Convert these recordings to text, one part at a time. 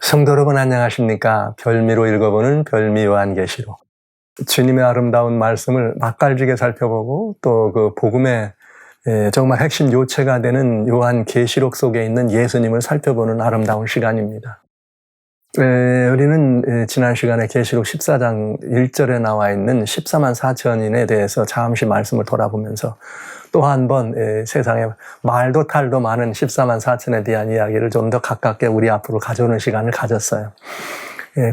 성도 여러분 안녕하십니까? 별미로 읽어보는 별미 요한계시록. 주님의 아름다운 말씀을 맛깔지게 살펴보고 또 그 복음의 정말 핵심 요체가 되는 요한계시록 속에 있는 예수님을 살펴보는 아름다운 시간입니다. 우리는 지난 시간에 계시록 14장 1절에 나와 있는 14만 4천인에 대해서 잠시 말씀을 돌아보면서 또 한 번 세상에 말도 탈도 많은 14만 4천에 대한 이야기를 좀 더 가깝게 우리 앞으로 가져오는 시간을 가졌어요.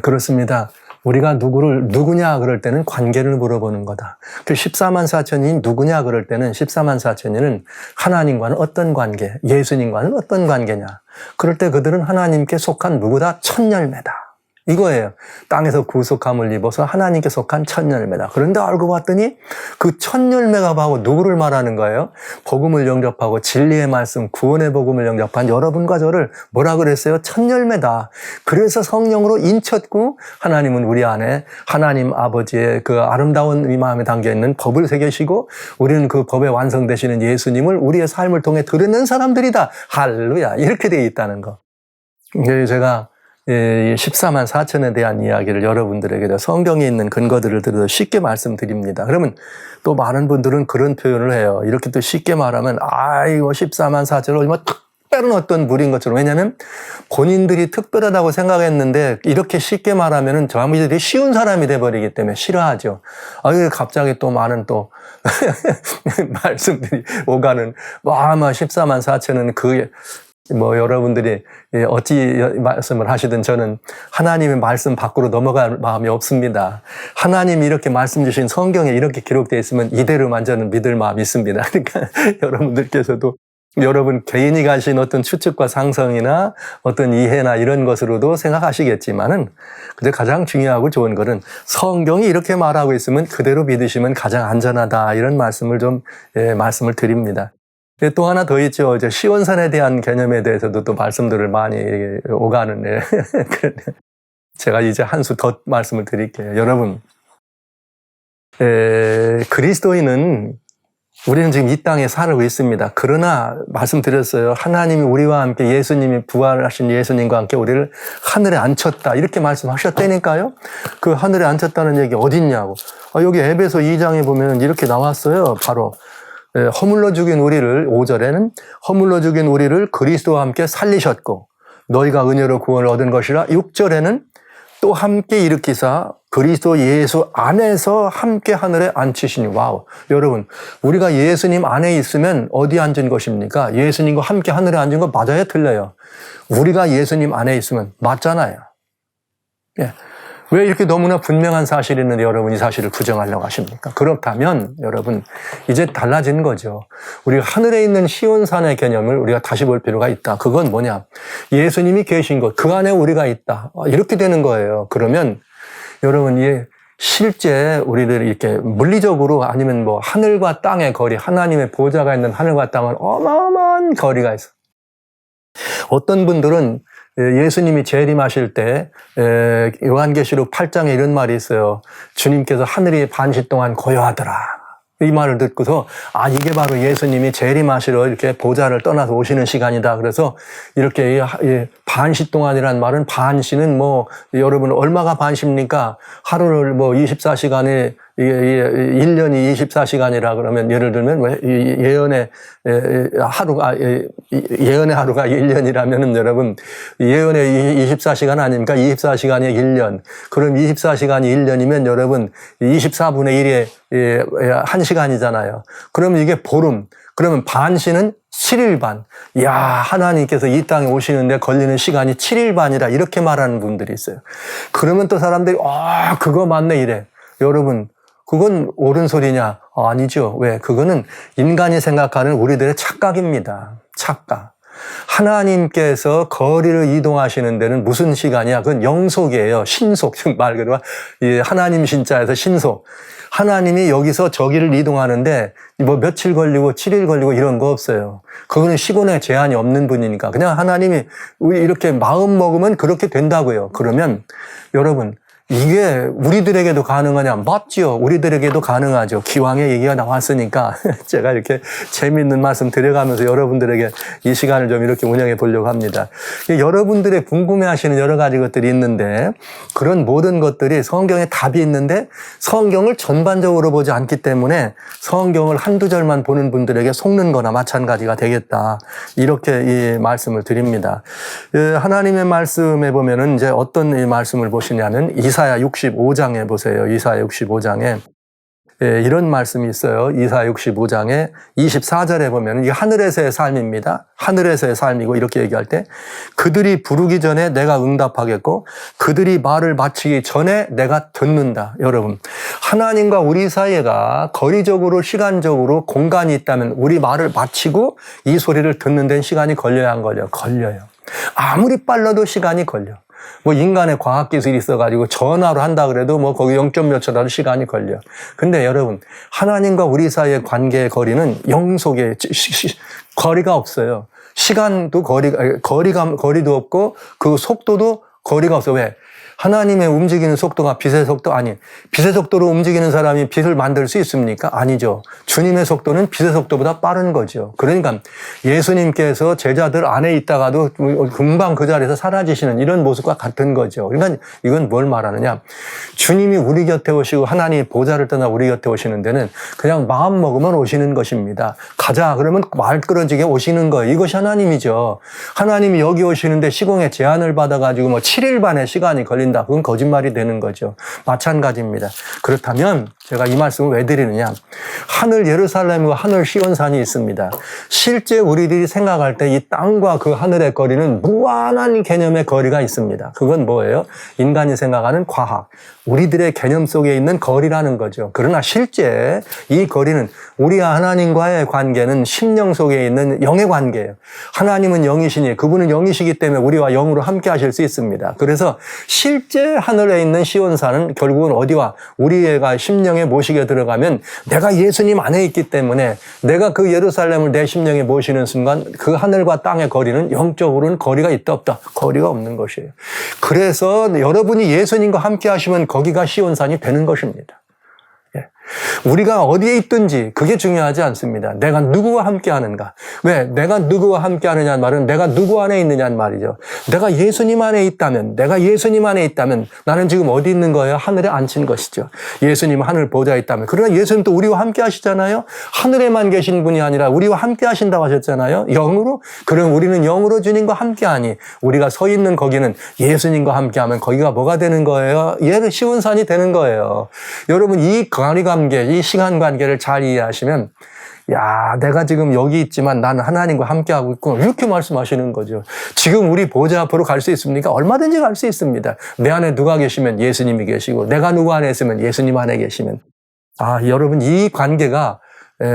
그렇습니다. 우리가 누구냐 그럴 때는 관계를 물어보는 거다. 그 14만 4천이 누구냐 그럴 때는 14만 4천이는 하나님과는 어떤 관계, 예수님과는 어떤 관계냐. 그럴 때 그들은 하나님께 속한 누구다? 첫 열매다. 이거예요. 땅에서 구속함을 입어서 하나님께 속한 첫 열매다. 그런데 알고 봤더니 그 첫 열매가 바로 누구를 말하는 거예요? 복음을 영접하고 진리의 말씀, 구원의 복음을 영접한 여러분과 저를 뭐라 그랬어요? 첫 열매다. 그래서 성령으로 인쳤고 하나님은 우리 안에 하나님 아버지의 그 아름다운 이 마음에 담겨있는 법을 새기시고 우리는 그 법에 완성되시는 예수님을 우리의 삶을 통해 드러낸 사람들이다. 할렐루야. 이렇게 되어 있다는 거. 제가 14만 4천에 대한 이야기를 여러분들에게 성경에 있는 근거들을 들어서 쉽게 말씀드립니다. 그러면 또 많은 분들은 그런 표현을 해요. 이렇게 또 쉽게 말하면 이거 14만 4천은 뭐 특별한 어떤 물인 것처럼. 왜냐하면 본인들이 특별하다고 생각했는데 이렇게 쉽게 말하면은 저희들이 쉬운 사람이 돼버리기 때문에 싫어하죠. 갑자기 또 많은 또 말씀들이 오가는 14만 4천은 여러분들이 어찌 말씀을 하시든 저는 하나님의 말씀 밖으로 넘어갈 마음이 없습니다. 하나님이 이렇게 말씀 주신 성경에 이렇게 기록되어 있으면 이대로만 저는 믿을 마음이 있습니다. 그러니까 여러분들께서도 여러분 개인이 가신 어떤 추측과 상상이나 어떤 이해나 이런 것으로도 생각하시겠지만은 근데 가장 중요하고 좋은 것은 성경이 이렇게 말하고 있으면 그대로 믿으시면 가장 안전하다. 이런 말씀을 말씀을 드립니다. 또 하나 더 있죠. 시온산에 대한 개념에 대해서도 또 말씀들을 많이 오가는데 제가 이제 한 수 더 말씀을 드릴게요. 여러분, 그리스도인은 우리는 지금 이 땅에 살고 있습니다. 그러나 말씀드렸어요. 하나님이 우리와 함께 예수님이 부활하신 예수님과 함께 우리를 하늘에 앉혔다. 이렇게 말씀하셨다니까요. 그 하늘에 앉혔다는 얘기 어딨냐고. 여기 에베소 2장에 보면 이렇게 나왔어요. 바로. 허물러 죽인 우리를 5절에는 허물러 죽인 우리를 그리스도와 함께 살리셨고 너희가 은혜로 구원을 얻은 것이라 6절에는 또 함께 일으키사 그리스도 예수 안에서 함께 하늘에 앉히시니. 와우. 여러분, 우리가 예수님 안에 있으면 어디 앉은 것입니까? 예수님과 함께 하늘에 앉은 거 맞아요? 틀려요? 우리가 예수님 안에 있으면 맞잖아요. 예. 왜 이렇게 너무나 분명한 사실이 있는데 여러분이 사실을 부정하려고 하십니까? 그렇다면 여러분 이제 달라진 거죠. 우리가 하늘에 있는 시온산의 개념을 우리가 다시 볼 필요가 있다. 그건 뭐냐? 예수님이 계신 곳, 그 안에 우리가 있다. 이렇게 되는 거예요. 그러면 여러분 실제 우리들 이렇게 물리적으로 아니면 하늘과 땅의 거리, 하나님의 보좌가 있는 하늘과 땅은 어마어마한 거리가 있어. 어떤 분들은 예수님이 재림하실 때 요한계시록 8장에 이런 말이 있어요. 주님께서 하늘이 반시 동안 고요하더라. 이 말을 듣고서 이게 바로 예수님이 재림하시러 이렇게 보좌를 떠나서 오시는 시간이다. 그래서 이렇게 반시 동안이란 말은 반시는 여러분 얼마가 반시입니까? 하루를 24시간에 1년이 24시간이라 그러면 예를 들면 예언의 하루가 1년이라면은 여러분 예언의 24시간 아닙니까? 24시간이 1년. 그럼 24시간이 1년이면 여러분 24분의 1에 1시간이잖아요. 그러면 이게 보름. 그러면 반시는 7일 반. 하나님께서 이 땅에 오시는데 걸리는 시간이 7일 반이라 이렇게 말하는 분들이 있어요. 그러면 또 사람들이 그거 맞네 이래. 여러분 그건 옳은 소리냐? 아니죠. 왜? 그거는 인간이 생각하는 우리들의 착각입니다. 착각. 하나님께서 거리를 이동하시는 데는 무슨 시간이야? 그건 영속이에요. 신속. 말 그대로 하나님 신자에서 신속. 하나님이 여기서 저기를 이동하는데 며칠 걸리고 7일 걸리고 이런 거 없어요. 그거는 시간에 제한이 없는 분이니까. 그냥 하나님이 이렇게 마음 먹으면 그렇게 된다고요. 그러면 여러분 이게 우리들에게도 가능하냐? 맞죠. 우리들에게도 가능하죠. 기왕에 얘기가 나왔으니까 제가 이렇게 재미있는 말씀 드려가면서 여러분들에게 이 시간을 좀 이렇게 운영해 보려고 합니다. 여러분들의 궁금해하시는 여러 가지 것들이 있는데 그런 모든 것들이 성경에 답이 있는데 성경을 전반적으로 보지 않기 때문에 성경을 한두 절만 보는 분들에게 속는 거나 마찬가지가 되겠다. 이렇게 이 말씀을 드립니다. 하나님의 말씀에 보면은 이제 어떤 이 말씀을 보시냐면 이사야 65장에 보세요. 이사야 65장에 이런 말씀이 있어요. 이사야 65장에 24절에 보면 이게 하늘에서의 삶입니다. 하늘에서의 삶이고 이렇게 얘기할 때 그들이 부르기 전에 내가 응답하겠고 그들이 말을 마치기 전에 내가 듣는다. 여러분, 하나님과 우리 사이가 거리적으로 시간적으로 공간이 있다면 우리 말을 마치고 이 소리를 듣는 데는 시간이 걸려야 안 걸려요? 걸려요. 아무리 빨라도 시간이 걸려. 뭐 인간의 과학기술이 있어가지고 전화로 한다 그래도 뭐 거기 0몇 초라도 시간이 걸려. 근데 여러분, 하나님과 우리 사이의 관계의 거리는 영속의 거리가 없어요. 시간도 거리도 없고 그 속도도 거리가 없어. 왜? 하나님의 움직이는 속도가 빛의 속도 아니, 빛의 속도로 움직이는 사람이 빛을 만들 수 있습니까? 아니죠. 주님의 속도는 빛의 속도보다 빠른 거죠. 그러니까 예수님께서 제자들 안에 있다가도 금방 그 자리에서 사라지시는 이런 모습과 같은 거죠. 그러니까 이건 뭘 말하느냐? 주님이 우리 곁에 오시고 하나님이 보좌를 떠나 우리 곁에 오시는 데는 그냥 마음 먹으면 오시는 것입니다. 가자 그러면 말끄러지게 오시는 거예요. 이것이 하나님이죠. 하나님이 여기 오시는데 시공에 제한을 받아가지고 뭐 7일 반의 시간이 걸린다. 그건 거짓말이 되는 거죠. 마찬가지입니다. 그렇다면 제가 이 말씀을 왜 드리느냐? 하늘 예루살렘과 하늘 시온산이 있습니다. 실제 우리들이 생각할 때 이 땅과 그 하늘의 거리는 무한한 개념의 거리가 있습니다. 그건 뭐예요? 인간이 생각하는 과학, 우리들의 개념 속에 있는 거리라는 거죠. 그러나 실제 이 거리는 우리와 하나님과의 관계는 심령 속에 있는 영의 관계예요. 하나님은 영이시니 그분은 영이시기 때문에 우리와 영으로 함께 하실 수 있습니다. 그래서 실제 하늘에 있는 시온산은 결국은 어디와 우리가 심령에 모시게 들어가면 내가 예수님 안에 있기 때문에 내가 그 예루살렘을 내 심령에 모시는 순간 그 하늘과 땅의 거리는 영적으로는 거리가 있다 없다? 거리가 없는 것이에요. 그래서 여러분이 예수님과 함께 하시면 거기가 시온산이 되는 것입니다. 우리가 어디에 있든지 그게 중요하지 않습니다. 내가 누구와 함께 하는가. 왜? 내가 누구와 함께 하느냐는 말은 내가 누구 안에 있느냐는 말이죠. 내가 예수님 안에 있다면 나는 지금 어디 있는 거예요? 하늘에 앉힌 것이죠. 예수님 하늘 보좌에 있다면. 그러나 예수님 또 우리와 함께 하시잖아요. 하늘에만 계신 분이 아니라 우리와 함께 하신다고 하셨잖아요. 영으로? 그럼 우리는 영으로 주님과 함께 하니 우리가 서 있는 거기는 예수님과 함께 하면 거기가 뭐가 되는 거예요? 얘는 시온산이 되는 거예요. 여러분 이 거리가 이 시간 관계를 잘 이해하시면 야, 내가 지금 여기 있지만 나는 하나님과 함께하고 있고 이렇게 말씀하시는 거죠. 지금 우리 보좌 앞으로 갈 수 있습니까? 얼마든지 갈 수 있습니다. 내 안에 누가 계시면 예수님이 계시고 내가 누구 안에 있으면 예수님 안에 계시면 여러분 이 관계가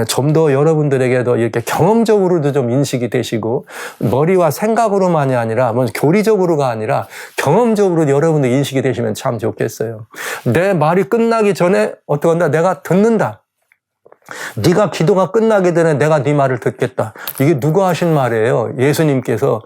좀 더 여러분들에게도 이렇게 경험적으로도 좀 인식이 되시고 머리와 생각으로만이 아니라 뭐 교리적으로가 아니라 경험적으로 여러분들 인식이 되시면 참 좋겠어요. 내 말이 끝나기 전에 어떻게 한다? 내가 듣는다. 네가 기도가 끝나기 전에 내가 네 말을 듣겠다. 이게 누가 하신 말이에요? 예수님께서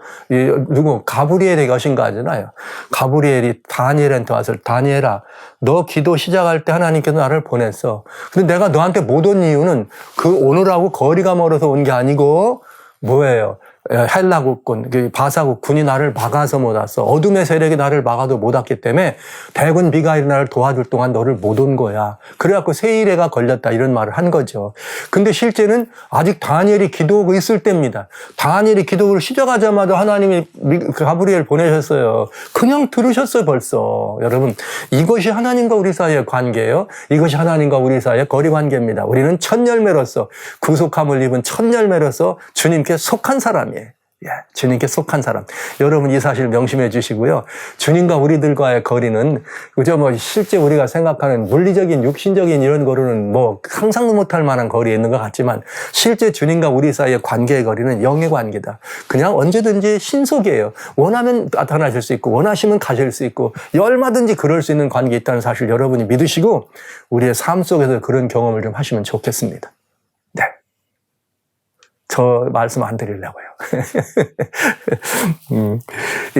가브리엘에게 하신 거 하잖아요. 가브리엘이 다니엘한테 와서 다니엘아 너 기도 시작할 때 하나님께서 나를 보냈어. 근데 내가 너한테 못 온 이유는 그 오늘하고 거리가 멀어서 온 게 아니고 뭐예요? 헬라국군, 바사국군이 나를 막아서 못 왔어. 어둠의 세력이 나를 막아도 못 왔기 때문에 대군 미가엘이 나를 도와줄 동안 너를 못 온 거야. 그래갖고 세일해가 걸렸다 이런 말을 한 거죠. 근데 실제는 아직 다니엘이 기도하고 있을 때입니다. 다니엘이 기도를 시작하자마자 하나님이 가브리엘 보내셨어요. 그냥 들으셨어요 벌써. 여러분 이것이 하나님과 우리 사이의 관계예요. 이것이 하나님과 우리 사이의 거리 관계입니다. 우리는 첫 열매로서 구속함을 입은 첫 열매로서 주님께 속한 사람이에요. 주님께 속한 사람. 여러분 이 사실 명심해 주시고요. 주님과 우리들과의 거리는 그저 실제 우리가 생각하는 물리적인 육신적인 이런 거리는 상상도 못할 만한 거리에 있는 것 같지만 실제 주님과 우리 사이의 관계의 거리는 영의 관계다. 그냥 언제든지 신속이에요. 원하면 나타나실 수 있고 원하시면 가실 수 있고 얼마든지 그럴 수 있는 관계에 있다는 사실 여러분이 믿으시고 우리의 삶 속에서 그런 경험을 좀 하시면 좋겠습니다. 네. 저 말씀 안 드리려고요.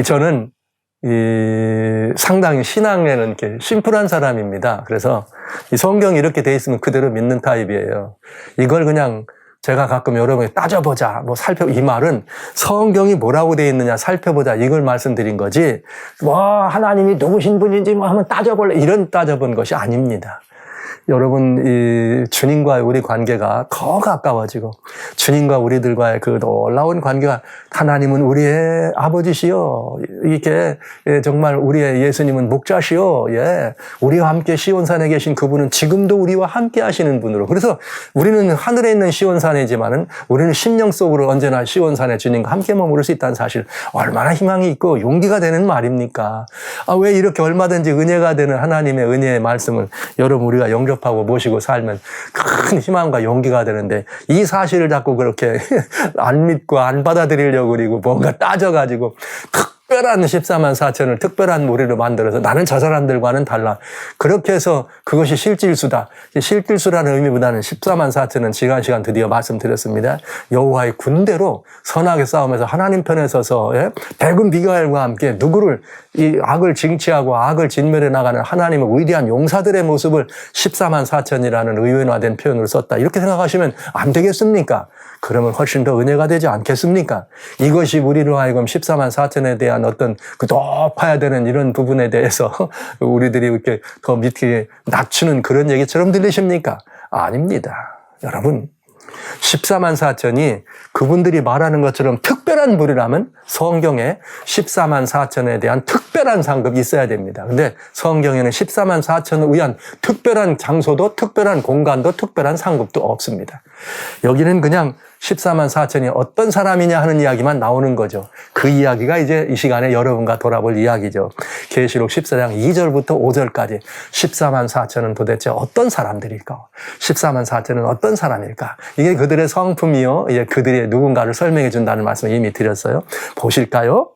저는 상당히 신앙에는 이렇게 심플한 사람입니다. 그래서 이 성경이 이렇게 돼 있으면 그대로 믿는 타입이에요. 이걸 그냥 제가 가끔 여러분이 따져보자, 이 말은 성경이 뭐라고 돼 있느냐 살펴보자 이걸 말씀드린 거지, 하나님이 누구신 분인지 한번 따져볼래 이런 따져본 것이 아닙니다. 여러분, 이 주님과의 우리 관계가 더 가까워지고 주님과 우리들과의 그 놀라운 관계가, 하나님은 우리의 아버지시요, 이게 정말 우리의 예수님은 목자시요, 우리와 함께 시온산에 계신 그분은 지금도 우리와 함께 하시는 분으로, 그래서 우리는 하늘에 있는 시온산이지만은 우리는 심령 속으로 언제나 시온산에 주님과 함께 머무를 수 있다는 사실, 얼마나 희망이 있고 용기가 되는 말입니까? 왜 이렇게 얼마든지 은혜가 되는 하나님의 은혜의 말씀을 여러분 우리가 영접하고 모시고 살면 큰 희망과 용기가 되는데, 이 사실을 자꾸 그렇게 안 믿고 안 받아들이려고 그리고 뭔가 따져가지고 특별한 14만 4천을 특별한 무리로 만들어서 나는 저 사람들과는 달라, 그렇게 해서 그것이 실질수다. 실질수라는 의미보다는 14만 4천은 시간 드디어 말씀드렸습니다. 여호와의 군대로 선하게 싸우면서 하나님 편에 서서 대군 미가엘과 함께 누구를, 이 악을 징치하고 악을 진멸해 나가는 하나님의 위대한 용사들의 모습을 14만 4천이라는 의원화된 표현으로 썼다. 이렇게 생각하시면 안 되겠습니까? 그러면 훨씬 더 은혜가 되지 않겠습니까? 이것이 우리로 하여금 14만 4천에 대한 어떤 그 높아야 되는 이런 부분에 대해서 우리들이 이렇게 더 밑에 낮추는 그런 얘기처럼 들리십니까? 아닙니다. 여러분, 14만 4천이 그분들이 말하는 것처럼 특별한 무리라면 성경에 14만 4천에 대한 특별한 상급이 있어야 됩니다. 근데 성경에는 14만 4천을 위한 특별한 장소도 특별한 공간도 특별한 상급도 없습니다. 여기는 그냥 14만 4천이 어떤 사람이냐 하는 이야기만 나오는 거죠. 그 이야기가 이제 이 시간에 여러분과 돌아볼 이야기죠. 계시록 14장 2절부터 5절까지 14만 4천은 도대체 어떤 사람들일까? 14만 4천은 어떤 사람일까? 이게 그들의 성품이요, 그들의 누군가를 설명해 준다는 말씀을 이미 드렸어요. 보실까요?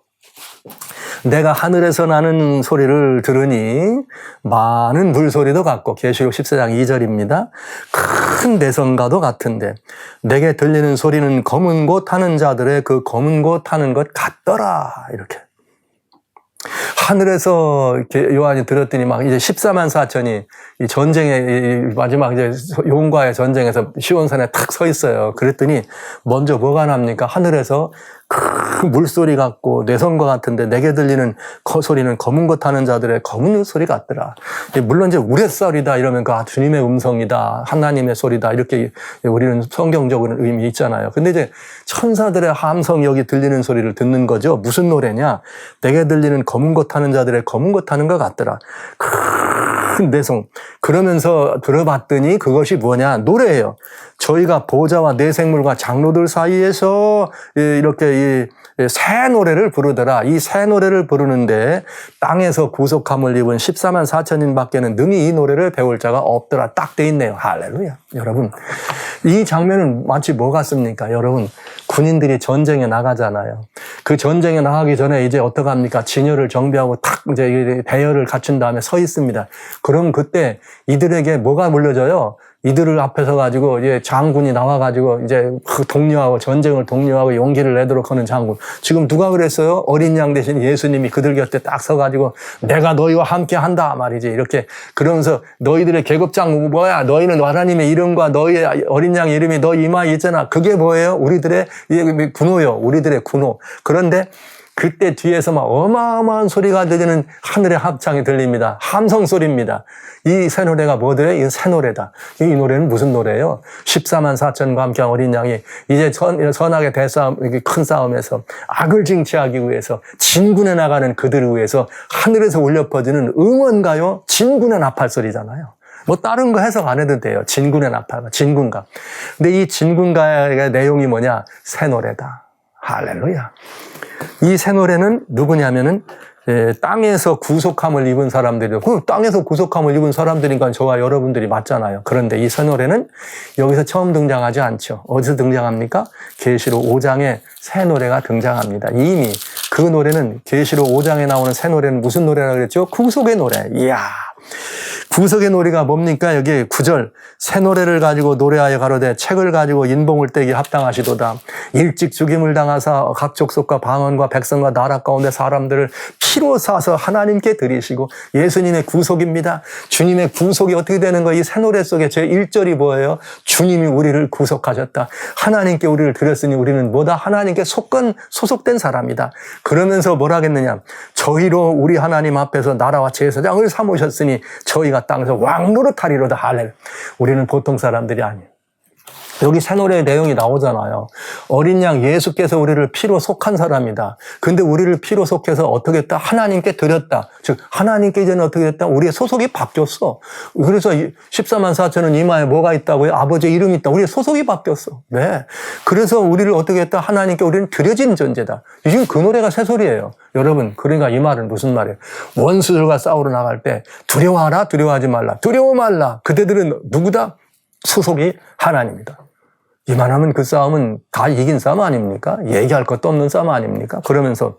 내가 하늘에서 나는 소리를 들으니 많은 물소리도 같고, 계시록 14장 2절입니다. 큰 대성과도 같은데 내게 들리는 소리는 검은 곳 타는 자들의 그 검은 곳 타는 것 같더라. 이렇게 하늘에서 이렇게 요한이 들었더니 막 이제 14만 4천이 이 전쟁의 마지막 이제 용과의 전쟁에서 시온산에 탁 서 있어요. 그랬더니 먼저 뭐가 납니까? 하늘에서 큰 물소리 같고 뇌성과 같은데 내게 들리는 소리는 검은 것 타는 자들의 검은 소리 같더라. 물론 이제 우레소리다 이러면 주님의 음성이다, 하나님의 소리다, 이렇게 우리는 성경적으로는 의미 있잖아요. 근데 이제 천사들의 함성이 여기 들리는 소리를 듣는 거죠. 무슨 노래냐? 내게 들리는 검은 것 타는 자들의 검은 것 타는 것 같더라. 큰 내성. 그러면서 들어봤더니 그것이 뭐냐? 노래예요. 저희가 보좌와 내 생물과 장로들 사이에서 이렇게 새 노래를 부르더라. 이 새 노래를 부르는데 땅에서 구속함을 입은 14만 4천인 밖에는 능히 이 노래를 배울 자가 없더라. 딱 돼 있네요. 할렐루야. 여러분, 이 장면은 마치 뭐 같습니까? 여러분, 군인들이 전쟁에 나가잖아요. 그 전쟁에 나가기 전에 이제 어떡합니까? 진열을 정비하고 탁 이제 대열을 갖춘 다음에 서 있습니다. 그럼 그때 이들에게 뭐가 물려져요? 이들을 앞에서 가지고 이제 장군이 나와가지고 이제 독려하고 전쟁을 독려하고 용기를 내도록 하는 장군. 지금 누가 그랬어요? 어린 양 대신 예수님이 그들 곁에 딱 서가지고 내가 너희와 함께 한다 말이지. 이렇게 그러면서 너희들의 계급장 뭐야? 너희는 하나님의 이름과 너희의 어린 양 이름이 너 이마에 있잖아. 그게 뭐예요? 우리들의 군호요. 우리들의 군호. 그런데 그때 뒤에서 막 어마어마한 소리가 들리는 하늘의 합창이 들립니다. 함성 소리입니다. 이 새 노래가 뭐더래요? 이 새 노래다. 이 노래는 무슨 노래예요? 14만 4천과 함께한 어린 양이 이제 선악의 대싸움, 큰 싸움에서 악을 징치하기 위해서 진군해 나가는 그들을 위해서 하늘에서 울려 퍼지는 응원가요? 진군의 나팔 소리잖아요. 뭐 다른 거 해석 안 해도 돼요. 진군의 나팔, 진군가. 근데 이 진군가의 내용이 뭐냐? 새 노래다. 할렐루야. 이 새 노래는 누구냐면은 땅에서 구속함을 입은 사람들이요. 그 땅에서 구속함을 입은 사람들이니까 저와 여러분들이 맞잖아요. 그런데 이 새 노래는 여기서 처음 등장하지 않죠. 어디서 등장합니까? 계시록 5장에 새 노래가 등장합니다. 이미 그 노래는 계시록 5장에 나오는 새 노래는 무슨 노래라고 그랬죠? 구속의 노래. 이야. 구속의 노래가 뭡니까? 여기 9절. 새 노래를 가지고 노래하여 가로되 책을 가지고 인봉을 떼기 합당하시도다. 일찍 죽임을 당하사 각 족속과 방언과 백성과 나라 가운데 사람들을 피로 사서 하나님께 드리시고 예수님의 구속입니다. 주님의 구속이 어떻게 되는 거예요? 이 새 노래 속에 제 1절이 뭐예요? 주님이 우리를 구속하셨다. 하나님께 우리를 드렸으니 우리는 뭐다? 하나님께 소속된 사람이다. 그러면서 뭐라 하겠느냐? 저희로 우리 하나님 앞에서 나라와 제사장을 삼으셨으니 저희가 땅에서 왕노릇하리로다. 할렐루야. 우리는 보통 사람들이 아니에요. 여기 새 노래의 내용이 나오잖아요. 어린 양 예수께서 우리를 피로 속한 사람이다. 근데 우리를 피로 속해서 어떻게 했다? 하나님께 드렸다. 즉 하나님께 이제는 어떻게 됐다? 우리의 소속이 바뀌었어. 그래서 14만 4천은 이마에 뭐가 있다고요? 아버지의 이름이 있다. 우리의 소속이 바뀌었어. 네. 그래서 우리를 어떻게 했다? 하나님께 우리는 드려진 존재다. 지금 그 노래가 새 소리예요. 여러분, 그러니까 이 말은 무슨 말이에요? 원수들과 싸우러 나갈 때 두려워하라, 두려워하지 말라. 두려워 말라. 그대들은 누구다? 소속이 하나님이다. 이만하면 그 싸움은 다 이긴 싸움 아닙니까? 얘기할 것도 없는 싸움 아닙니까? 그러면서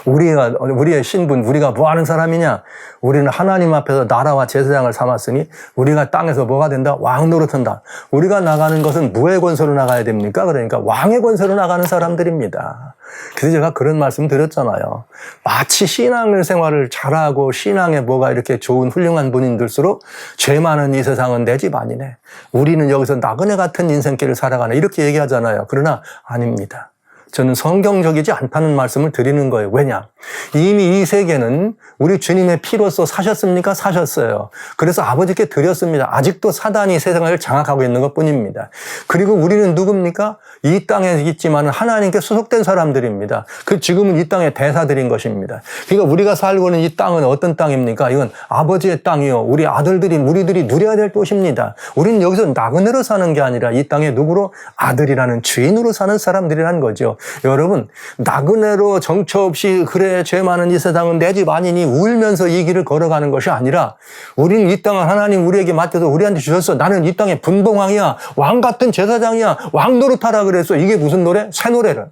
우리의 신분, 우리가 뭐 하는 사람이냐? 우리는 하나님 앞에서 나라와 제사장을 삼았으니 우리가 땅에서 뭐가 된다? 왕 노릇한다. 우리가 나가는 것은 무의 권세로 나가야 됩니까? 그러니까 왕의 권세로 나가는 사람들입니다. 그래서 제가 그런 말씀 드렸잖아요. 마치 신앙생활을 잘하고 신앙에 뭐가 이렇게 좋은 훌륭한 분인들수록 죄 많은 이 세상은 내 집 아니네. 우리는 여기서 나그네 같은 인생길을 살아가네. 이렇게 얘기하잖아요. 그러나 아닙니다. 저는 성경적이지 않다는 말씀을 드리는 거예요. 왜냐? 이미 이 세계는 우리 주님의 피로써 사셨습니까? 사셨어요. 그래서 아버지께 드렸습니다. 아직도 사단이 세상을 장악하고 있는 것뿐입니다. 그리고 우리는 누굽니까? 이 땅에 있지만 하나님께 소속된 사람들입니다. 지금은 이 땅의 대사들인 것입니다. 그러니까 우리가 살고 있는 이 땅은 어떤 땅입니까? 이건 아버지의 땅이요. 우리들이 누려야 될 곳입니다. 우리는 여기서 나그네로 사는 게 아니라 이 땅에 누구로? 아들이라는 주인으로 사는 사람들이라는 거죠. 여러분, 나그네로 정처 없이 그래 죄 많은 이 세상은 내 집 아니니 울면서 이 길을 걸어가는 것이 아니라 우리는 이 땅을 하나님 우리에게 맡겨서 우리한테 주셨어. 나는 이 땅의 분봉왕이야. 왕 같은 제사장이야. 왕 노릇하라 그랬어. 이게 무슨 노래? 새 노래를.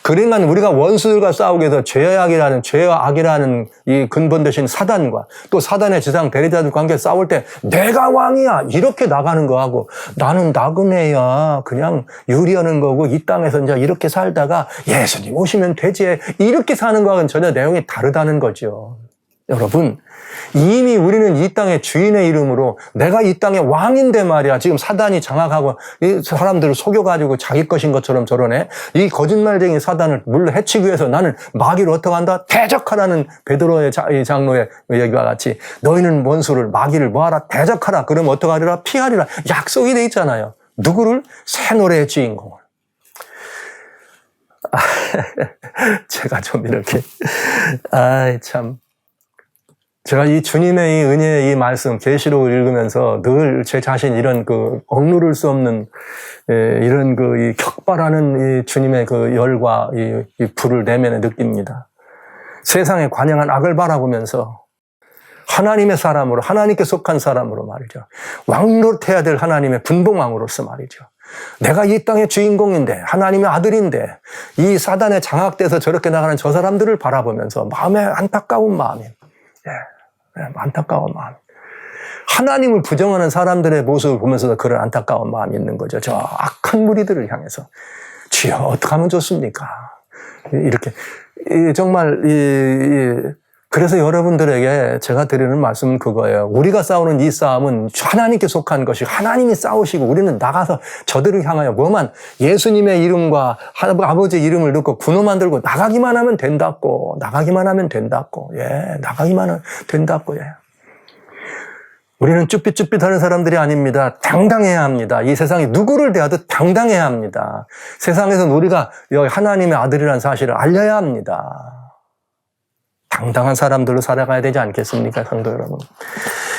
그러니까 우리가 원수들과 싸우기 위해서 죄와 악이라는 이 근본 대신 사단과 또 사단의 지상 대리자들 관계 싸울 때 내가 왕이야 이렇게 나가는 거하고 나는 나그네야 그냥 유리하는 거고 이 땅에서 이제 이렇게 살다가 예수님 오시면 되지 이렇게 사는 거하고는 전혀 내용이 다르다는 거죠. 여러분, 이미 우리는 이 땅의 주인의 이름으로 내가 이 땅의 왕인데 말이야. 지금 사단이 장악하고 이 사람들을 속여가지고 자기 것인 것처럼 저러네. 이 거짓말쟁이 사단을 물러 해치기 위해서 나는 마귀를 어떻게 한다? 대적하라는 베드로의 장로의 얘기와 같이 너희는 원수를 마귀를 뭐하라? 대적하라. 그러면 어떻게 하리라? 피하리라. 약속이 돼 있잖아요. 누구를? 새 노래의 주인공을. 제가 좀 이렇게 참. 제가 이 주님의 이 은혜의 이 말씀, 계시록을 읽으면서 늘 제 자신 이런 억누를 수 없는, 이런 이 격발하는 이 주님의 열과 이 불을 내면에 느낍니다. 세상에 관영한 악을 바라보면서 하나님의 사람으로, 하나님께 속한 사람으로 말이죠. 왕노릇해야 될 하나님의 분봉왕으로서 말이죠. 내가 이 땅의 주인공인데, 하나님의 아들인데, 이 사단에 장악돼서 저렇게 나가는 저 사람들을 바라보면서 마음에 안타까운 마음이, 안타까운 마음. 하나님을 부정하는 사람들의 모습을 보면서도 그런 안타까운 마음이 있는 거죠. 저 악한 무리들을 향해서. 주여, 어떻게 하면 좋습니까? 이렇게. 정말, 그래서 여러분들에게 제가 드리는 말씀은 그거예요. 우리가 싸우는 이 싸움은 하나님께 속한 것이 하나님이 싸우시고 우리는 나가서 저들을 향하여 뭐만 예수님의 이름과 아버지의 이름을 넣고 군호만 들고 나가기만 하면 된다고. 나가기만 하면 된다고. 우리는 쭈삣쭈삣하는 사람들이 아닙니다. 당당해야 합니다. 이 세상에 누구를 대하듯 당당해야 합니다. 세상에서는 우리가 하나님의 아들이라는 사실을 알려야 합니다. 당당한 사람들로 살아가야 되지 않겠습니까, 성도 여러분?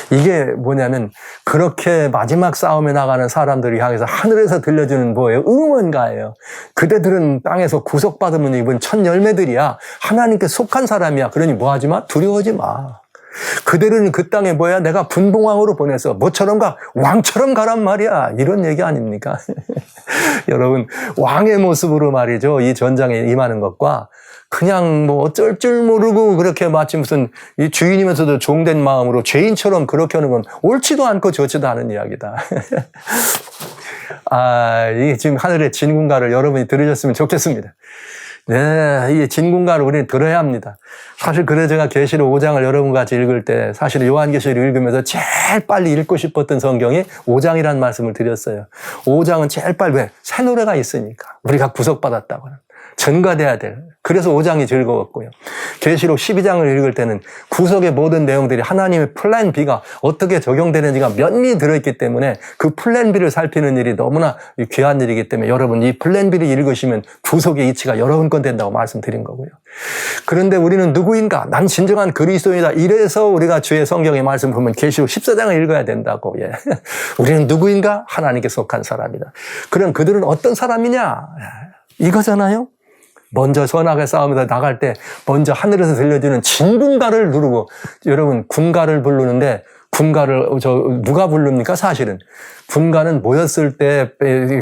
이게 뭐냐면 그렇게 마지막 싸움에 나가는 사람들을 향해서 하늘에서 들려주는 뭐예요? 응원가예요. 그대들은 땅에서 구속받으면 입은 첫 열매들이야. 하나님께 속한 사람이야. 그러니 뭐하지 마? 두려워하지 마. 그들은 그 땅에 뭐야? 내가 분봉왕으로 보내서 뭐처럼 가? 왕처럼 가란 말이야. 이런 얘기 아닙니까? 여러분, 왕의 모습으로 말이죠. 이 전장에 임하는 것과 그냥 뭐 어쩔 줄 모르고 그렇게 마치 무슨 이 주인이면서도 종된 마음으로 죄인처럼 그렇게 하는 건 옳지도 않고 좋지도 않은 이야기다. 이게 지금 하늘의 진군가를 여러분이 들으셨으면 좋겠습니다. 네, 이 진군가를 우리는 들어야 합니다. 사실 그래서 제가 계시록 5장을 여러분 같이 읽을 때 사실 요한계시록 읽으면서 제일 빨리 읽고 싶었던 성경이 5장이라는 말씀을 드렸어요. 5장은 제일 빨리 왜? 새 노래가 있으니까. 우리가 구속받았다고는. 전가돼야 될. 그래서 5장이 즐거웠고요. 계시록 12장을 읽을 때는 구속의 모든 내용들이 하나님의 플랜 B가 어떻게 적용되는지가 면밀히 들어있기 때문에 그 플랜 B를 살피는 일이 너무나 귀한 일이기 때문에 여러분 이 플랜 B를 읽으시면 구속의 이치가 여러분 건 된다고 말씀드린 거고요. 그런데 우리는 누구인가? 난 진정한 그리스도인이다. 이래서 우리가 주의 성경의 말씀을 보면 계시록 14장을 읽어야 된다고. 예. 우리는 누구인가? 하나님께 속한 사람이다. 그럼 그들은 어떤 사람이냐? 이거잖아요. 먼저 선악의 싸움에서 나갈 때 먼저 하늘에서 들려주는 진군가를 누르고 여러분 군가를 부르는데 군가를 누가 부릅니까? 사실은 군가는 모였을 때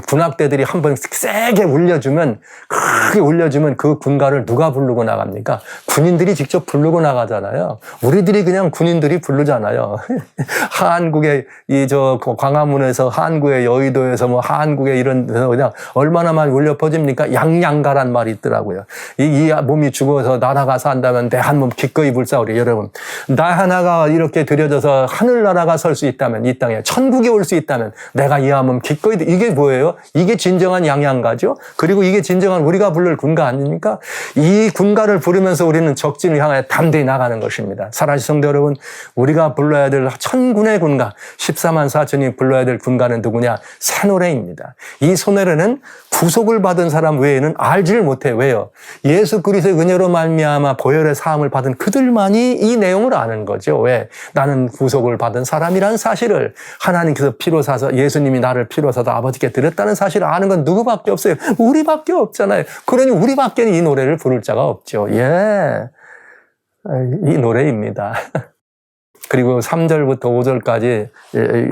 군악대들이 한번 세게 울려주면 크게 울려주면 그 군가를 누가 부르고 나갑니까? 군인들이 직접 부르고 나가잖아요. 우리들이 그냥 군인들이 부르잖아요. 한국의 광화문에서 한국의 여의도에서 뭐 한국의 이런 데서 그냥 얼마나 많이 울려 퍼집니까? 양양가란 말이 있더라고요. 이 몸이 죽어서 나라가 산다면 내 한 몸 기꺼이 불사오리. 여러분 나 하나가 이렇게 들여져서 하늘나라가 설 수 있다면 이 땅에 천국에 올 수 있다면 내가 이 몸 기꺼이 이게 뭐예요? 이게 진정한 양양가죠. 그리고 이게 진정한 우리가 부를 군가 아닙니까? 이 군가를 부르면서 우리는 적진을 향하여 담대히 나가는 것입니다. 사랑하는 성도 여러분, 우리가 불러야 될 천군의 군가 14만 4천이 불러야 될 군가는 누구냐? 새 노래입니다. 이 소노래는 구속을 받은 사람 외에는 알지를 못해. 왜요? 예수 그리스도의 은혜로 말미암아 보혈의 사함을 받은 그들만이 이 내용을 아는 거죠. 왜? 나는 구속을 받은 사람이라는 사실을 하나님께서 피로 사서 예수님이 나를 피로 사서 아버지께 드렸다는 사실을 아는 건 누구밖에 없어요. 우리밖에 없잖아요. 그러니 우리밖에는 이 노래를 부를 자가 없죠. 예, 이 노래입니다. 그리고 3절부터 5절까지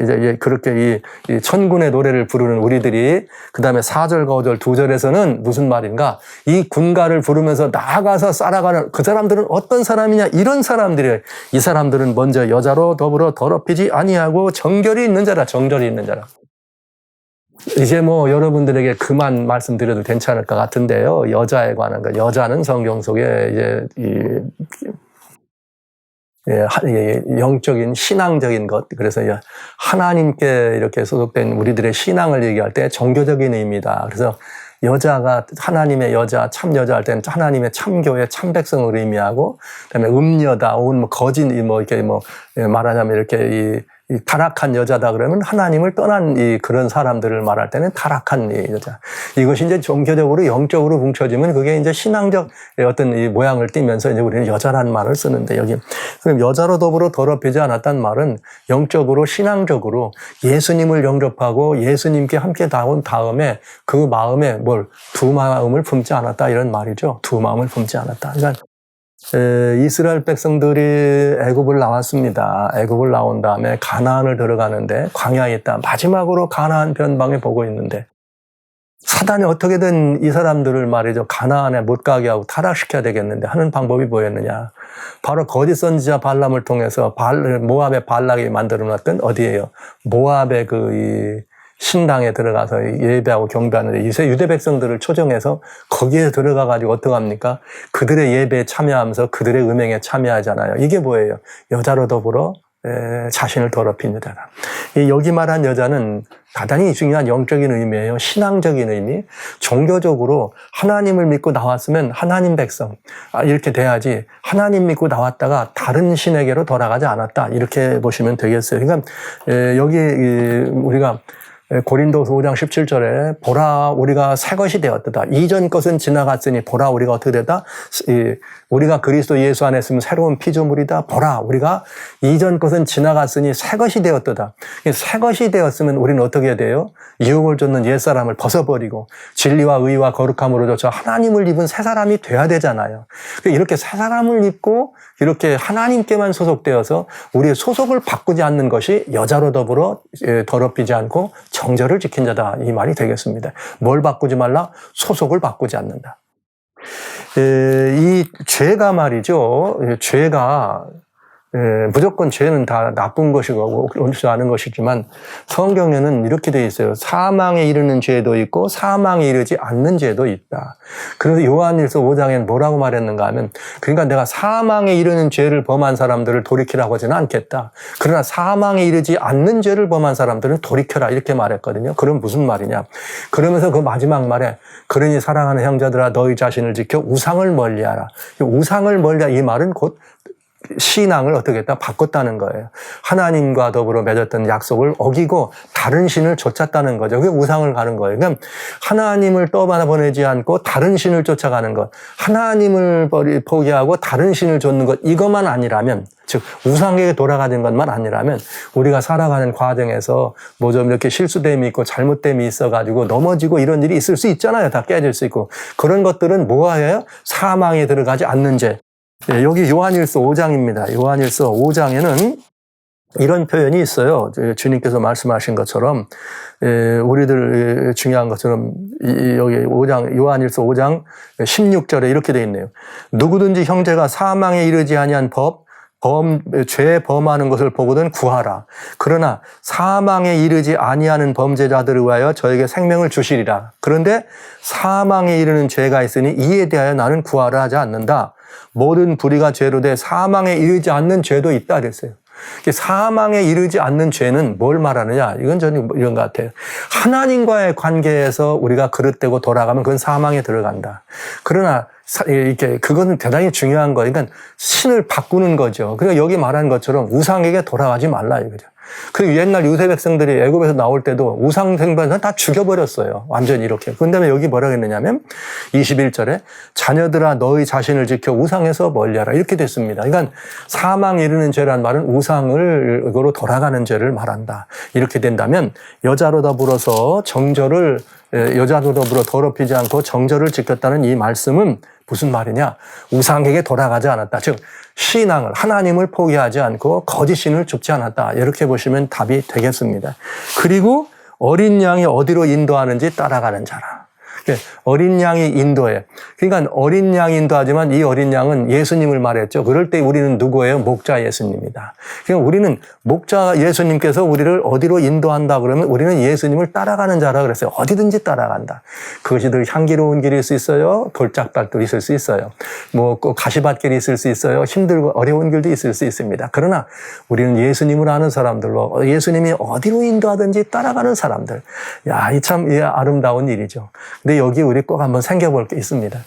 이제 그렇게 이 천군의 노래를 부르는 우리들이 그 다음에 4절과 5절 2절에서는 무슨 말인가? 이 군가를 부르면서 나아가서 살아가는 그 사람들은 어떤 사람이냐? 이런 사람들이에요. 이 사람들은 먼저 여자로 더불어 더럽히지 아니하고 정결이 있는 자라. 정결이 있는 자라. 이제 뭐 여러분들에게 그만 말씀드려도 괜찮을 것 같은데요. 여자에 관한 거. 여자는 성경 속에 이제 영적인 신앙적인 것, 그래서 하나님께 이렇게 소속된 우리들의 신앙을 얘기할 때 종교적인 의미다. 그래서 여자가 하나님의 여자, 참 여자 할 때는 하나님의 참교회, 참백성을 의미하고, 그다음에 음녀다, 온 거짓, 이렇게 말하자면 이렇게 이 타락한 여자다 그러면 하나님을 떠난 그런 사람들을 말할 때는 타락한 여자. 이것이 이제 종교적으로 영적으로 뭉쳐지면 그게 이제 신앙적 어떤 이 모양을 띠면서 이제 우리는 여자라는 말을 쓰는데 여기 그럼 여자로 더불어 더럽히지 않았다는 말은 영적으로 신앙적으로 예수님을 영접하고 예수님께 함께 나온 다음에 그 마음에 두 마음을 품지 않았다 이런 말이죠. 두 마음을 품지 않았다. 그러니까 이스라엘 백성들이 애굽을 나왔습니다. 애굽을 나온 다음에 가나안을 들어가는데 광야에 있다. 마지막으로 가나안 변방에 보고 있는데 사단이 어떻게든 이 사람들을 말이죠. 가나안에 못 가게 하고 타락시켜야 되겠는데 하는 방법이 뭐였느냐. 바로 거짓 선지자 발람을 통해서 모압의 발락이 만들어놨던 어디예요? 모압의 신당에 들어가서 예배하고 경배하는데 이제 유대 백성들을 초정해서 거기에 들어가가지고 어떡합니까? 그들의 예배에 참여하면서 그들의 음행에 참여하잖아요. 이게 뭐예요? 여자로 더불어 자신을 더럽힌 여자다. 여기 말한 여자는 대단히 중요한 영적인 의미예요. 신앙적인 의미. 종교적으로 하나님을 믿고 나왔으면 하나님 백성 이렇게 돼야지 하나님 믿고 나왔다가 다른 신에게로 돌아가지 않았다. 이렇게 보시면 되겠어요. 그러니까 여기 우리가 고린도서 5장 17절에 보라 우리가 새 것이 되었다. 이전 것은 지나갔으니 보라 우리가 어떻게 되다? 우리가 그리스도 예수 안에 있으면 새로운 피조물이다. 보라 우리가 이전 것은 지나갔으니 새 것이 되었다. 새 것이 되었으면 우리는 어떻게 해야 돼요? 유혹을 쫓는 옛사람을 벗어버리고 진리와 의와 거룩함으로 저 하나님을 입은 새 사람이 돼야 되잖아요. 이렇게 새 사람을 입고 이렇게 하나님께만 소속되어서 우리의 소속을 바꾸지 않는 것이 여자로 더불어 더럽히지 않고 정절을 지킨 자다. 이 말이 되겠습니다. 뭘 바꾸지 말라? 소속을 바꾸지 않는다. 이 죄가 말이죠. 죄가 무조건 죄는 다 나쁜 것이고 옳지 않은 것이지만 성경에는 이렇게 되어 있어요. 사망에 이르는 죄도 있고 사망에 이르지 않는 죄도 있다. 그래서 요한일서 5장에는 뭐라고 말했는가 하면 그러니까 내가 사망에 이르는 죄를 범한 사람들을 돌이키라고 하지는 않겠다. 그러나 사망에 이르지 않는 죄를 범한 사람들은 돌이켜라 이렇게 말했거든요. 그럼 무슨 말이냐. 그러면서 그 마지막 말에 그러니 사랑하는 형제들아 너희 자신을 지켜 우상을 멀리하라. 우상을 멀리하라 이 말은 곧 신앙을 어떻게 했다? 바꿨다는 거예요. 하나님과 더불어 맺었던 약속을 어기고 다른 신을 쫓았다는 거죠. 그게 우상을 가는 거예요. 그러니까 하나님을 떠나보내지 않고 다른 신을 쫓아가는 것, 하나님을 포기하고 다른 신을 쫓는 것, 이것만 아니라면, 즉 우상에게 돌아가는 것만 아니라면 우리가 살아가는 과정에서 뭐 좀 이렇게 실수됨이 있고 잘못됨이 있어가지고 넘어지고 이런 일이 있을 수 있잖아요. 다 깨질 수 있고. 그런 것들은 뭐예요? 사망에 들어가지 않는 죄. 여기 요한일서 5장입니다. 요한일서 5장에는 이런 표현이 있어요. 주님께서 말씀하신 것처럼 우리들 중요한 것처럼 여기 5장 요한일서 5장 16절에 이렇게 되어 있네요. 누구든지 형제가 사망에 이르지 아니한 죄 범하는 것을 보거든 구하라. 그러나 사망에 이르지 아니하는 범죄자들을 위하여 저에게 생명을 주시리라. 그런데 사망에 이르는 죄가 있으니 이에 대하여 나는 구하라 하지 않는다. 모든 불의가 죄로 돼 사망에 이르지 않는 죄도 있다 그랬어요. 사망에 이르지 않는 죄는 뭘 말하느냐? 이건 저는 이런 것 같아요. 하나님과의 관계에서 우리가 그릇되고 돌아가면 그건 사망에 들어간다. 그러나 이렇게 그거는 대단히 중요한 거예요. 그러니까 신을 바꾸는 거죠. 그러니까 여기 말한 것처럼 우상에게 돌아가지 말라 이거죠. 그리고 옛날 유대 백성들이 애굽에서 나올 때도 우상 생배는 다 죽여버렸어요. 완전히 이렇게. 그다음에 여기 뭐라고 했느냐면 21절에 자녀들아 너희 자신을 지켜 우상에서 멀리하라 이렇게 됐습니다. 그러니까 사망에 이르는 죄란 말은 우상으로 돌아가는 죄를 말한다. 이렇게 된다면 여자로 더불어서 여자로 더불어 더럽히지 않고 정절을 지켰다는 이 말씀은 무슨 말이냐? 우상에게 돌아가지 않았다. 즉 신앙을 하나님을 포기하지 않고 거짓 신을 줍지 않았다. 이렇게 보시면 답이 되겠습니다. 그리고 어린 양이 어디로 인도하는지 따라가는 자라. 어린 양이 인도해. 그러니까 어린 양이 인도하지만 이 어린 양은 예수님을 말했죠. 그럴 때 우리는 누구예요? 목자 예수님입니다. 그러니까 우리는 목자 예수님께서 우리를 어디로 인도한다 그러면 우리는 예수님을 따라가는 자라 그랬어요. 어디든지 따라간다. 그것이 늘 향기로운 길일 수 있어요. 돌짝밭도 있을 수 있어요. 뭐 가시밭길이 있을 수 있어요. 힘들고 어려운 길도 있을 수 있습니다. 그러나 우리는 예수님을 아는 사람들로 예수님이 어디로 인도하든지 따라가는 사람들. 야, 이 참 아름다운 일이죠. 근데 여기 우리 꼭 한번 생겨볼 게 있습니다.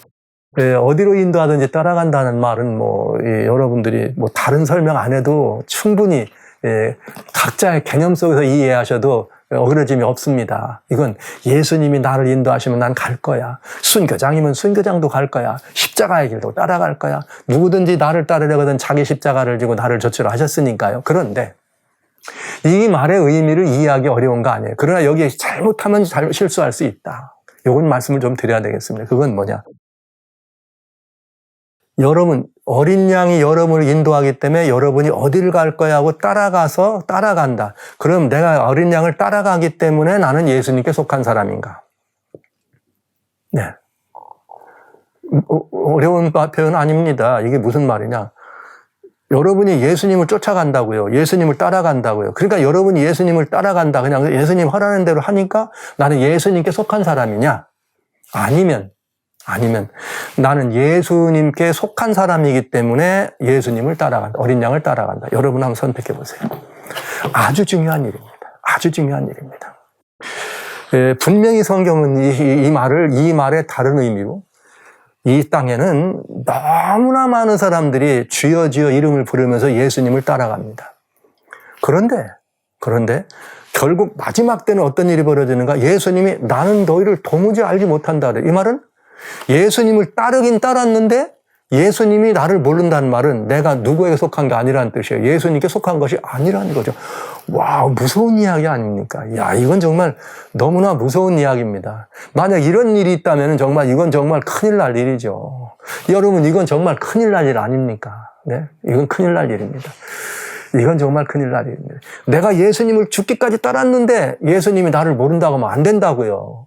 어디로 인도하든지 따라간다는 말은 여러분들이 다른 설명 안 해도 충분히 각자의 개념 속에서 이해하셔도 어그러짐이 없습니다. 이건 예수님이 나를 인도하시면 난 갈 거야. 순교장이면 순교장도 갈 거야. 십자가의 길도 따라갈 거야. 누구든지 나를 따르려거든 자기 십자가를 지고 나를 좇으라 하셨으니까요. 그런데 이 말의 의미를 이해하기 어려운 거 아니에요. 그러나 여기에 잘못하면 실수할 수 있다. 요건 말씀을 좀 드려야 되겠습니다. 그건 뭐냐? 여러분, 어린 양이 여러분을 인도하기 때문에 여러분이 어디를 갈 거야 하고 따라간다. 그럼 내가 어린 양을 따라가기 때문에 나는 예수님께 속한 사람인가? 네. 어려운 표현 아닙니다. 이게 무슨 말이냐? 여러분이 예수님을 쫓아간다고요. 예수님을 따라간다고요. 그러니까 여러분이 예수님을 따라간다. 그냥 예수님 하라는 대로 하니까 나는 예수님께 속한 사람이냐? 아니면 나는 예수님께 속한 사람이기 때문에 예수님을 따라간다. 어린 양을 따라간다. 여러분 한번 선택해 보세요. 아주 중요한 일입니다. 아주 중요한 일입니다. 분명히 성경은 이 말의 다른 의미로 이 땅에는 너무나 많은 사람들이 주여 이름을 부르면서 예수님을 따라갑니다. 그런데 결국 마지막 때는 어떤 일이 벌어지는가? 예수님이 나는 너희를 도무지 알지 못한다. 이 말은 예수님을 따르긴 따랐는데 예수님이 나를 모른다는 말은 내가 누구에게 속한 게 아니라는 뜻이에요. 예수님께 속한 것이 아니라는 거죠. 와, 무서운 이야기 아닙니까? 야, 이건 정말 너무나 무서운 이야기입니다. 만약 이런 일이 있다면 이건 정말 큰일 날 일이죠. 여러분, 이건 정말 큰일 날 일 아닙니까? 네? 이건 큰일 날 일입니다. 이건 정말 큰일 날 일입니다. 내가 예수님을 죽기까지 따랐는데 예수님이 나를 모른다고 하면 안 된다고요.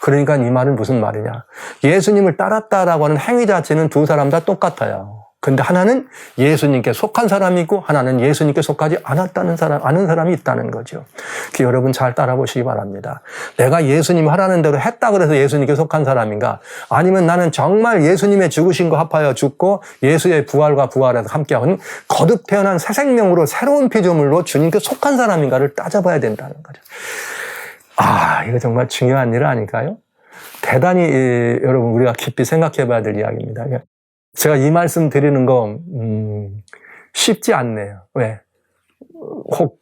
그러니까 이 말은 무슨 말이냐. 예수님을 따랐다라고 하는 행위 자체는 두 사람 다 똑같아요. 근데 하나는 예수님께 속한 사람이 있고 하나는 예수님께 속하지 않았다는 아는 사람이 있다는 거죠. 여러분 잘 따라 보시기 바랍니다. 내가 예수님 하라는 대로 했다 그래서 예수님께 속한 사람인가? 아니면 나는 정말 예수님의 죽으신 거 합하여 죽고 예수의 부활과 부활에서 함께하는 거듭 태어난 새 생명으로 새로운 피조물로 주님께 속한 사람인가를 따져봐야 된다는 거죠. 이거 정말 중요한 일 아닐까요? 대단히 여러분 우리가 깊이 생각해 봐야 될 이야기입니다. 제가 이 말씀 드리는 거 쉽지 않네요. 왜? 혹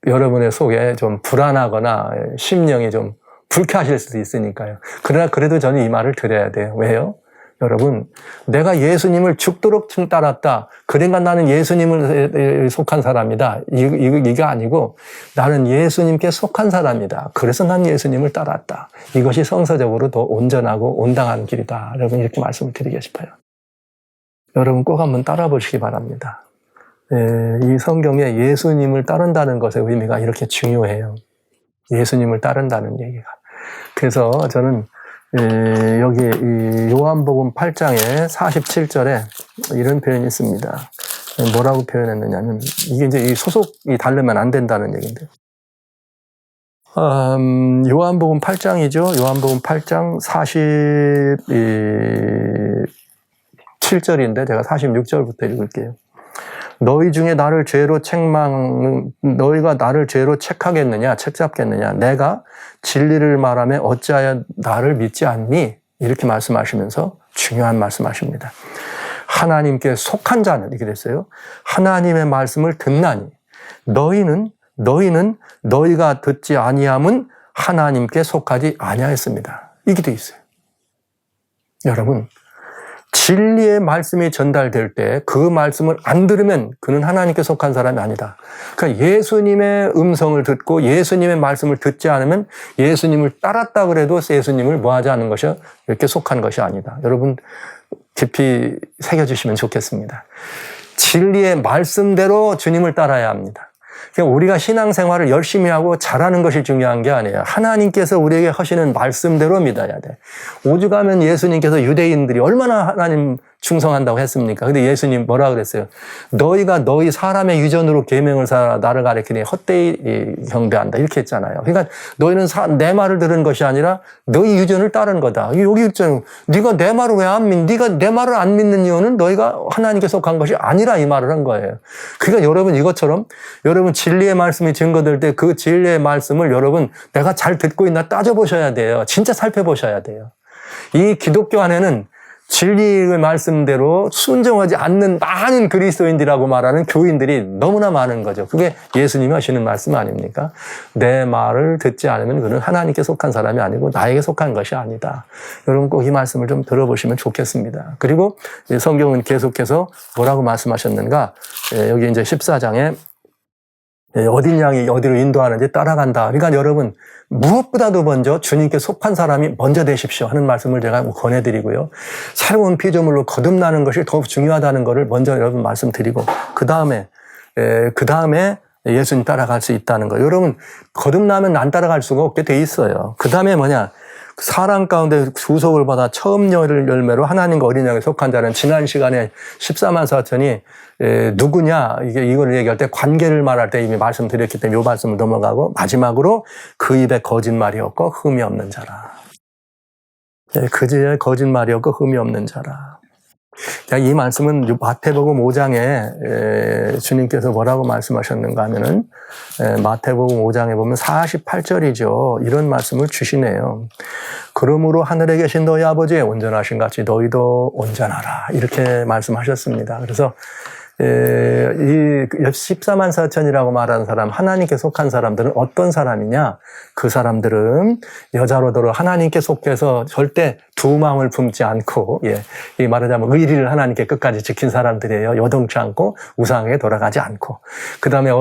여러분의 속에 좀 불안하거나 심령이 좀 불쾌하실 수도 있으니까요. 그러나 그래도 저는 이 말을 드려야 돼요. 왜요? 여러분, 내가 예수님을 죽도록 따랐다. 그러니까 나는 예수님을 속한 사람이다. 이게 아니고 나는 예수님께 속한 사람이다. 그래서 난 예수님을 따랐다. 이것이 성서적으로 더 온전하고 온당한 길이다. 여러분 이렇게 말씀을 드리고 싶어요. 여러분 꼭 한번 따라 보시기 바랍니다. 이 성경에 예수님을 따른다는 것의 의미가 이렇게 중요해요. 예수님을 따른다는 얘기가. 그래서 저는 여기 이 요한복음 8장에 47절에 이런 표현이 있습니다. 뭐라고 표현했느냐면 이게 이제 이 소속이 다르면 안 된다는 얘기인데. 요한복음 8장이죠. 요한복음 8장 47절인데 제가 46절부터 읽을게요. 너희 중에 너희가 나를 죄로 책잡겠느냐? 내가 진리를 말하며 어찌하여 나를 믿지 않니? 이렇게 말씀하시면서 중요한 말씀하십니다. 하나님께 속한 자는, 이렇게 됐어요. 하나님의 말씀을 듣나니 너희는 너희가 듣지 아니함은 하나님께 속하지 아니하였습니다. 이게 돼 있어요. 여러분, 진리의 말씀이 전달될 때 그 말씀을 안 들으면 그는 하나님께 속한 사람이 아니다. 그러니까 예수님의 음성을 듣고 예수님의 말씀을 듣지 않으면 예수님을 따랐다 그래도 예수님을 뭐하지 않은 것이 이렇게 속한 것이 아니다. 여러분 깊이 새겨주시면 좋겠습니다. 진리의 말씀대로 주님을 따라야 합니다. 그러니까 우리가 신앙생활을 열심히 하고 잘하는 것이 중요한 게 아니에요. 하나님께서 우리에게 하시는 말씀대로 믿어야 돼. 오죽하면 예수님께서 유대인들이 얼마나 하나님 충성한다고 했습니까? 근데 예수님 뭐라 그랬어요? 너희가 너희 사람의 유전으로 계명을 살아 나를 가리키니 헛되이 경배한다. 이렇게 했잖아요. 그러니까 너희는 내 말을 들은 것이 아니라 너희 유전을 따른 거다. 여기 있잖아요. 네가 내 말을 왜 안 믿니? 네가 내 말을 안 믿는 이유는 너희가 하나님께 속한 것이 아니라 이 말을 한 거예요. 그러니까 여러분 이것처럼 여러분 진리의 말씀이 증거될 때 그 진리의 말씀을 여러분 내가 잘 듣고 있나 따져보셔야 돼요. 진짜 살펴보셔야 돼요. 이 기독교 안에는 진리의 말씀대로 순종하지 않는 많은 그리스도인들이라고 말하는 교인들이 너무나 많은 거죠. 그게 예수님이 하시는 말씀 아닙니까? 내 말을 듣지 않으면 그는 하나님께 속한 사람이 아니고 나에게 속한 것이 아니다. 여러분 꼭 이 말씀을 좀 들어보시면 좋겠습니다. 그리고 성경은 계속해서 뭐라고 말씀하셨는가? 여기 이제 14장에 어린 양이 어디로 인도하는지 따라간다. 그러니까 여러분 무엇보다도 먼저 주님께 속한 사람이 먼저 되십시오 하는 말씀을 제가 권해드리고요. 새로운 피조물로 거듭나는 것이 더욱 중요하다는 것을 먼저 여러분 말씀드리고 그 다음에 예수님 따라갈 수 있다는 거. 여러분 거듭나면 안 따라갈 수가 없게 돼 있어요. 그 다음에 뭐냐? 사랑 가운데 구속을 받아 처음 열매로 하나님과 어린 양에 속한 자는 지난 시간에 14만 4천이 누구냐 이걸 얘기할 때 관계를 말할 때 이미 말씀드렸기 때문에 이 말씀을 넘어가고 마지막으로 그 입에 거짓말이 없고 흠이 없는 자라. 그 집에 거짓말이 없고 흠이 없는 자라. 이 말씀은 마태복음 5장에 주님께서 뭐라고 말씀하셨는가 하면은 마태복음 5장에 보면 48절이죠. 이런 말씀을 주시네요. 그러므로 하늘에 계신 너희 아버지의 온전하신 같이 너희도 온전하라. 이렇게 말씀하셨습니다. 그래서 이 14만 4천이라고 말하는 사람, 하나님께 속한 사람들은 어떤 사람이냐? 그 사람들은 여자로더러 하나님께 속해서 절대 두 마음을 품지 않고, 이 말하자면 의리를 하나님께 끝까지 지킨 사람들이에요. 요동치 않고 우상에게 돌아가지 않고. 그 다음에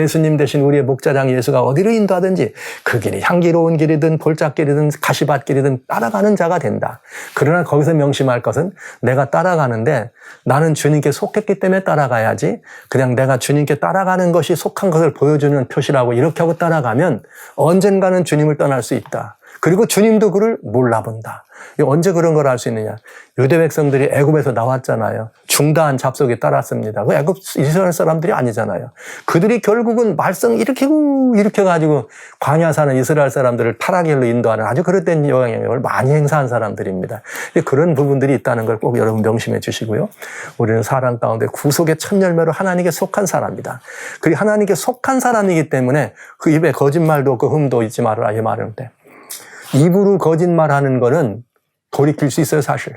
예수님 대신 우리의 목자장 예수가 어디로 인도하든지 그 길이 향기로운 길이든 골짜길이든 가시밭길이든 따라가는 자가 된다. 그러나 거기서 명심할 것은 내가 따라가는데 나는 주님께 속했기 때문에 따라가야지 그냥 내가 주님께 따라가는 것이 속한 것을 보여주는 표시라고 이렇게 하고 따라가면 언젠가는 주님을 떠날 수 있다. 그리고 주님도 그를 몰라본다. 언제 그런 걸 알 수 있느냐? 유대 백성들이 애굽에서 나왔잖아요. 중다한 잡속에 따랐습니다. 그 애굽 이스라엘 사람들이 아니잖아요. 그들이 결국은 말썽 일으켜가지고 광야 사는 이스라엘 사람들을 타락길로 인도하는 아주 그릇된 영향력을 많이 행사한 사람들입니다. 그런 부분들이 있다는 걸 꼭 여러분 명심해 주시고요. 우리는 사람 가운데 구속의 첫 열매로 하나님께 속한 사람이다. 그리고 하나님께 속한 사람이기 때문에 그 입에 거짓말도 그 흠도 있지 말아라 이 말인데, 입으로 거짓말하는 거는 돌이킬 수 있어요, 사실.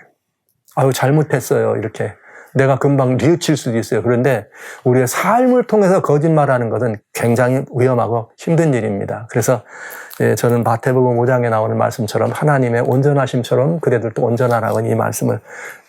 아유, 잘못했어요, 이렇게. 내가 금방 뉘우칠 수도 있어요. 그런데 우리의 삶을 통해서 거짓말하는 것은 굉장히 위험하고 힘든 일입니다. 그래서 저는 마태복음 5장에 나오는 말씀처럼 하나님의 온전하심처럼 그대들도 온전하라고 이 말씀을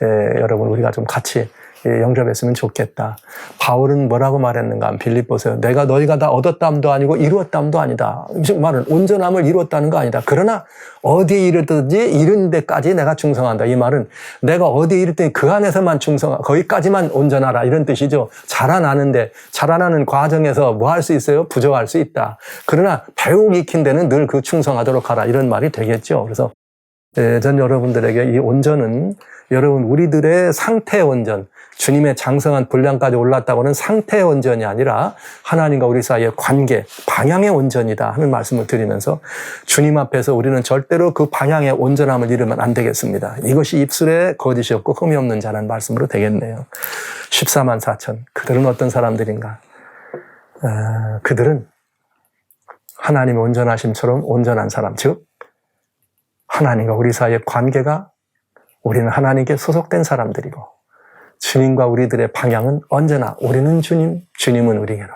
여러분 우리가 좀 같이 영접했으면 좋겠다. 바울은 뭐라고 말했는가? 빌립보서 내가 너희가 다 얻었담도 아니고 이루었담도 아니다. 이 말은 온전함을 이루었다는 거 아니다. 그러나 어디에 이르든지 이른 데까지 내가 충성한다. 이 말은 내가 어디에 이르든지 그 안에서만 거기까지만 온전하라 이런 뜻이죠. 자라나는 과정에서 뭐 할 수 있어요? 부족할 수 있다. 그러나 배우기 익힌 데는 늘 그 충성하도록 하라 이런 말이 되겠죠. 그래서 전 여러분들에게 이 온전은 여러분 우리들의 상태 온전, 주님의 장성한 분량까지 올랐다고는 상태의 온전이 아니라 하나님과 우리 사이의 관계, 방향의 온전이다 하는 말씀을 드리면서 주님 앞에서 우리는 절대로 그 방향의 온전함을 잃으면 안 되겠습니다. 이것이 입술에 거짓이 없고 흠이 없는 자라는 말씀으로 되겠네요. 14만 4천. 그들은 어떤 사람들인가? 그들은 하나님의 온전하심처럼 온전한 사람, 즉 하나님과 우리 사이의 관계가 우리는 하나님께 소속된 사람들이고 주님과 우리들의 방향은 언제나 우리는 주님, 주님은 우리에게로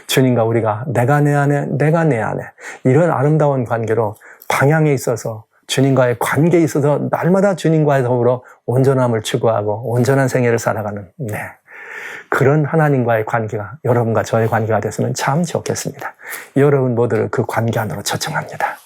주님과 우리가 내가 내 안에, 내가 내 안에 이런 아름다운 관계로 방향에 있어서 주님과의 관계에 있어서 날마다 주님과의 더불어 온전함을 추구하고 온전한 생애를 살아가는 그런 하나님과의 관계가 여러분과 저의 관계가 됐으면 참 좋겠습니다. 여러분 모두를 그 관계 안으로 초청합니다.